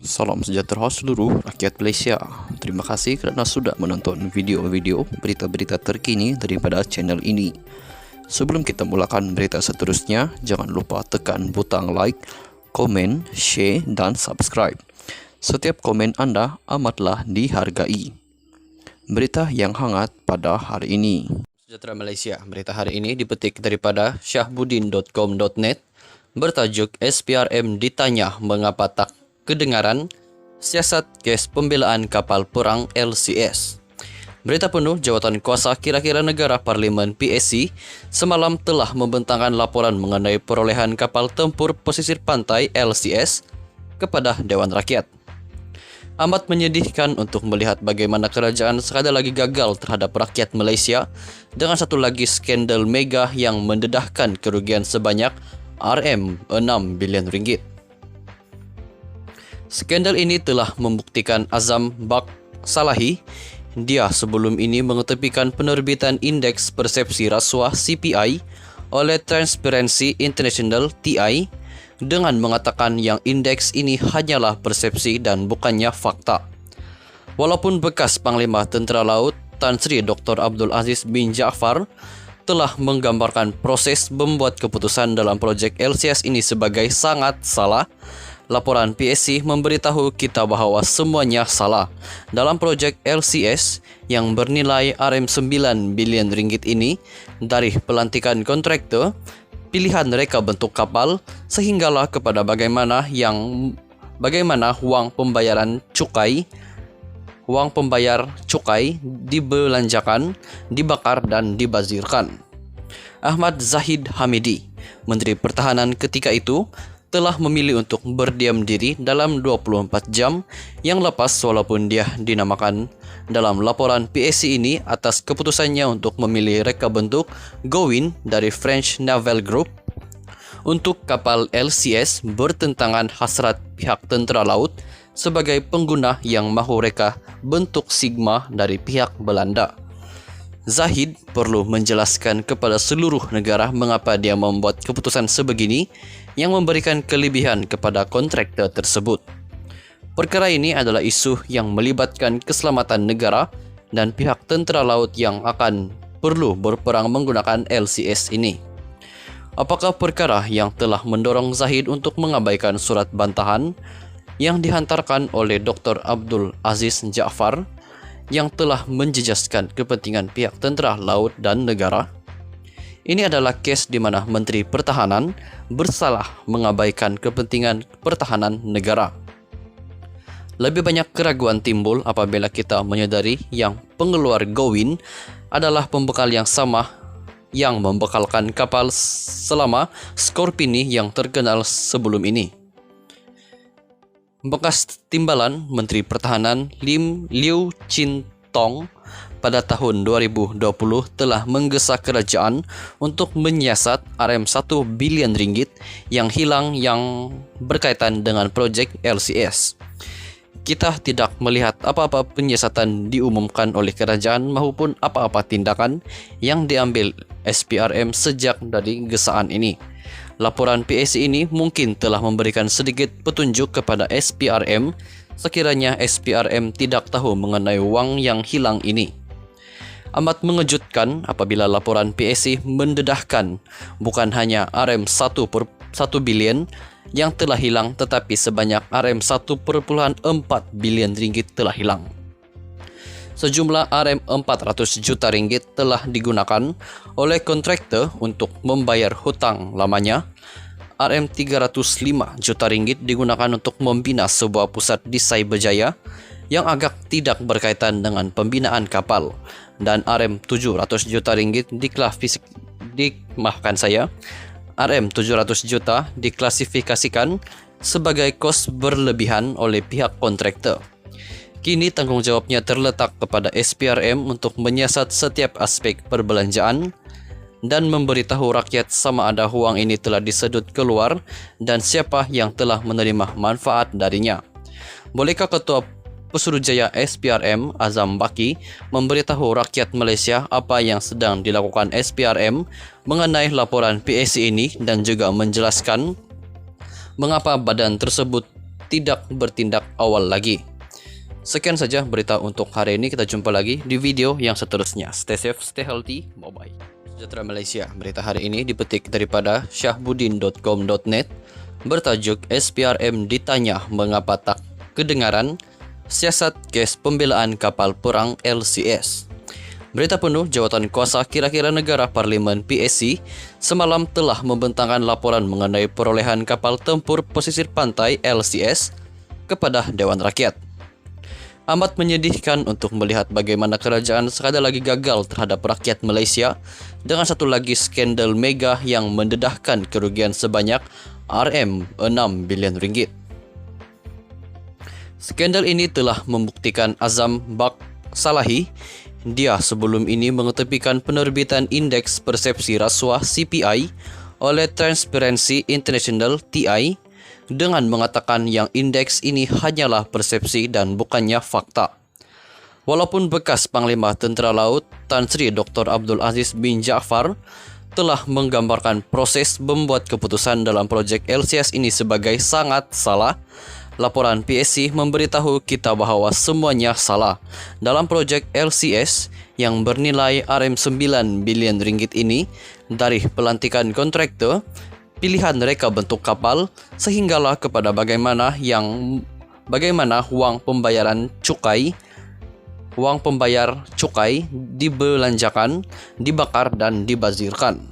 Salam sejahtera seluruh rakyat Malaysia. Terima kasih kerana sudah menonton video-video berita-berita terkini daripada channel ini. Sebelum kita mulakan berita seterusnya, jangan lupa tekan butang like, komen, share dan subscribe. Setiap komen anda amatlah dihargai. Berita yang hangat pada hari ini. Sejahtera Malaysia, berita hari ini dipetik daripada syahbudin.com.net bertajuk SPRM ditanya mengapa tak kedengaran siasat kes pembelaan kapal perang LCS. Berita penuh jawatan kuasa kira-kira negara Parlimen PSC semalam telah membentangkan laporan mengenai perolehan kapal tempur pesisir pantai LCS kepada Dewan Rakyat. Amat menyedihkan untuk melihat bagaimana kerajaan sekadar lagi gagal terhadap rakyat Malaysia dengan satu lagi skandal mega yang mendedahkan kerugian sebanyak RM6 bilion ringgit. Skandal ini telah membuktikan Azam Bak Salahi. Dia sebelum ini mengetepikan penerbitan Indeks Persepsi Rasuah CPI oleh Transparency International TI dengan mengatakan yang indeks ini hanyalah persepsi dan bukannya fakta. Walaupun bekas Panglima Tentera Laut Tan Sri Dr. Abdul Aziz bin Jaafar telah menggambarkan proses membuat keputusan dalam projek LCS ini sebagai sangat salah, laporan PSC memberitahu kita bahawa semuanya salah dalam projek LCS yang bernilai RM9 bilion ringgit ini, dari pelantikan kontraktor, pilihan reka bentuk kapal, sehinggalah kepada bagaimana wang pembayar cukai dibelanjakan, dibakar dan dibazirkan. Ahmad Zahid Hamidi, Menteri Pertahanan ketika itu, telah memilih untuk berdiam diri dalam 24 jam yang lepas walaupun dia dinamakan dalam laporan PSC ini atas keputusannya untuk memilih reka bentuk Gowin dari French Naval Group untuk kapal LCS bertentangan hasrat pihak tentera laut sebagai pengguna yang mahu reka bentuk Sigma dari pihak Belanda. Zahid perlu menjelaskan kepada seluruh negara mengapa dia membuat keputusan sebegini yang memberikan kelebihan kepada kontraktor tersebut. Perkara ini adalah isu yang melibatkan keselamatan negara dan pihak tentera laut yang akan perlu berperang menggunakan LCS ini. Apakah perkara yang telah mendorong Zahid untuk mengabaikan surat bantahan yang dihantarkan oleh Dr. Abdul Aziz Jaafar yang telah menjejaskan kepentingan pihak tentera laut dan negara? Ini adalah kes di mana Menteri Pertahanan bersalah mengabaikan kepentingan pertahanan negara. Lebih banyak keraguan timbul apabila kita menyadari yang pengeluar Gowin adalah pembekal yang sama yang membekalkan kapal selama Scorpini yang terkenal sebelum ini. Bekas timbalan Menteri Pertahanan Liu Chin Tong pada tahun 2020 telah menggesa kerajaan untuk menyiasat RM1 bilion ringgit yang hilang yang berkaitan dengan projek LCS. Kita tidak melihat apa-apa penyiasatan diumumkan oleh kerajaan maupun apa-apa tindakan yang diambil SPRM sejak dari gesaan ini. Laporan PSC ini mungkin telah memberikan sedikit petunjuk kepada SPRM sekiranya SPRM tidak tahu mengenai wang yang hilang ini. Amat mengejutkan apabila laporan PSC mendedahkan bukan hanya RM1 bilion yang telah hilang tetapi sebanyak RM1,4 bilion ringgit telah hilang. Sejumlah RM400 juta ringgit telah digunakan oleh kontraktor untuk membayar hutang lamanya. RM305 juta ringgit digunakan untuk membina sebuah pusat di Cyberjaya yang agak tidak berkaitan dengan pembinaan kapal, dan RM700 juta ringgit RM700 juta diklasifikasikan sebagai kos berlebihan oleh pihak kontraktor. Kini tanggungjawabnya terletak kepada SPRM untuk menyiasat setiap aspek perbelanjaan dan memberitahu rakyat sama ada wang ini telah disedut keluar dan siapa yang telah menerima manfaat darinya. Bolehkah Ketua Pesuruhjaya SPRM Azam Baki memberitahu rakyat Malaysia apa yang sedang dilakukan SPRM mengenai laporan PSC ini dan juga menjelaskan mengapa badan tersebut tidak bertindak awal lagi. Sekian saja berita untuk hari ini. Kita jumpa lagi di video yang seterusnya. Stay safe, stay healthy, bye-bye. Sejahtera Malaysia. Berita hari ini dipetik daripada syahbudin.com.net bertajuk SPRM ditanya mengapa tak kedengaran siasat kes pembelaan kapal perang LCS. Berita penuh jawatan kuasa kira-kira negara Parlimen PSC semalam telah membentangkan laporan mengenai perolehan kapal tempur pesisir pantai LCS kepada Dewan Rakyat. Amat menyedihkan untuk melihat bagaimana kerajaan sekadar lagi gagal terhadap rakyat Malaysia dengan satu lagi skandal mega yang mendedahkan kerugian sebanyak RM6 bilion ringgit. Skandal ini telah membuktikan Azam Bak Salahi. Dia sebelum ini mengetepikan penerbitan Indeks Persepsi Rasuah CPI oleh Transparency International TI dengan mengatakan yang indeks ini hanyalah persepsi dan bukannya fakta. Walaupun bekas Panglima Tentera Laut Tan Sri Dr. Abdul Aziz bin Jaafar telah menggambarkan proses membuat keputusan dalam projek LCS ini sebagai sangat salah, laporan PSC memberitahu kita bahawa semuanya salah dalam projek LCS yang bernilai RM9 bilion ringgit ini, dari pelantikan kontraktor, pilihan reka bentuk kapal, sehinggalah kepada bagaimana wang pembayar cukai dibelanjakan, dibakar dan dibazirkan.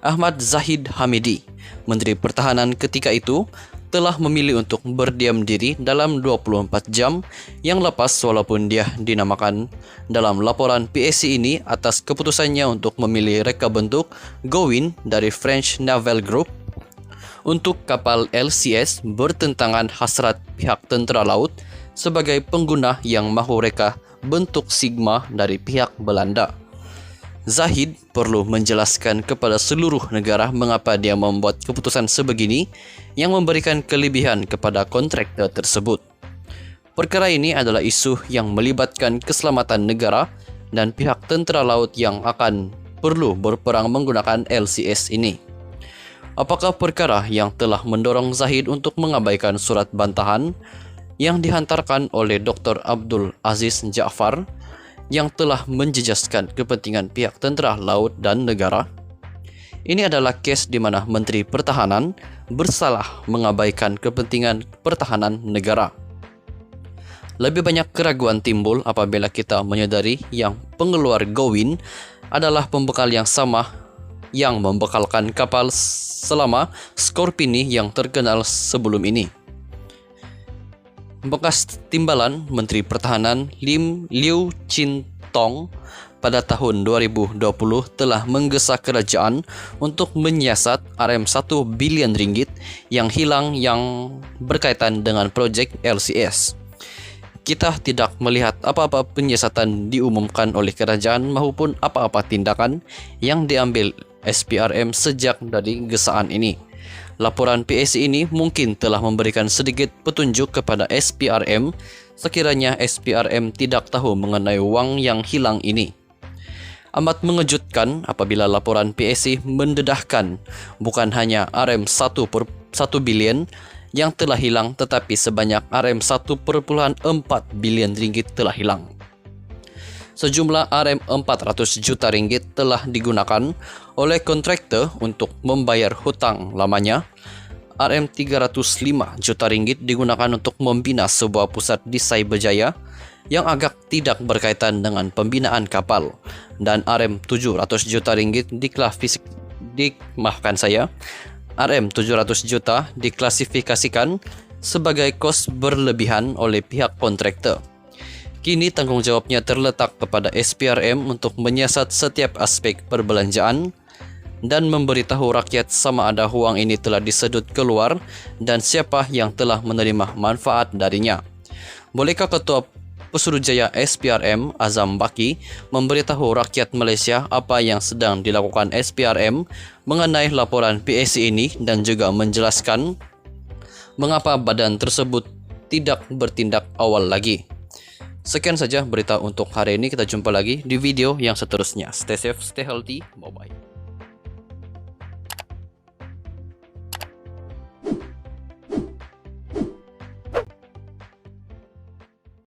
Ahmad Zahid Hamidi, Menteri Pertahanan ketika itu, telah memilih untuk berdiam diri dalam 24 jam yang lepas walaupun dia dinamakan dalam laporan PSC ini atas keputusannya untuk memilih reka bentuk Gowin dari French Naval Group untuk kapal LCS bertentangan hasrat pihak tentera laut sebagai pengguna yang mahu reka bentuk Sigma dari pihak Belanda. Zahid perlu menjelaskan kepada seluruh negara mengapa dia membuat keputusan sebegini yang memberikan kelebihan kepada kontraktor tersebut. Perkara ini adalah isu yang melibatkan keselamatan negara dan pihak tentera laut yang akan perlu berperang menggunakan LCS ini. Apakah perkara yang telah mendorong Zahid untuk mengabaikan surat bantahan yang dihantarkan oleh Dr. Abdul Aziz Jaafar yang telah menjejaskan kepentingan pihak tentera laut dan negara? Ini adalah kes di mana Menteri Pertahanan bersalah mengabaikan kepentingan pertahanan negara. Lebih banyak keraguan timbul apabila kita menyadari yang pengeluar Gowin adalah pembekal yang sama yang membekalkan kapal selama Scorpini yang terkenal sebelum ini. Bekas timbalan Menteri Pertahanan Liu Chin Tong pada tahun 2020 telah menggesa kerajaan untuk menyiasat RM1 bilion ringgit yang hilang yang berkaitan dengan projek LCS. Kita tidak melihat apa-apa penyiasatan diumumkan oleh kerajaan maupun apa-apa tindakan yang diambil SPRM sejak dari gesaan ini. Laporan PSC ini mungkin telah memberikan sedikit petunjuk kepada SPRM sekiranya SPRM tidak tahu mengenai wang yang hilang ini. Amat mengejutkan apabila laporan PSC mendedahkan bukan hanya RM1 bilion yang telah hilang tetapi sebanyak RM1,4 bilion ringgit telah hilang. Sejumlah RM400 juta ringgit telah digunakan oleh kontraktor untuk membayar hutang lamanya. RM305 juta ringgit digunakan untuk membina sebuah pusat di Cyberjaya yang agak tidak berkaitan dengan pembinaan kapal, dan RM700 juta ringgit RM700 juta diklasifikasikan sebagai kos berlebihan oleh pihak kontraktor. Kini tanggung jawabnya terletak kepada SPRM untuk menyiasat setiap aspek perbelanjaan dan memberitahu rakyat sama ada wang ini telah disedut keluar dan siapa yang telah menerima manfaat darinya. Bolehkah Ketua Pesuruhjaya SPRM Azam Baki memberitahu rakyat Malaysia apa yang sedang dilakukan SPRM mengenai laporan PSC ini dan juga menjelaskan mengapa badan tersebut tidak bertindak awal lagi? Sekian saja berita untuk hari ini. Kita jumpa lagi di video yang seterusnya. Stay safe, stay healthy, bye-bye.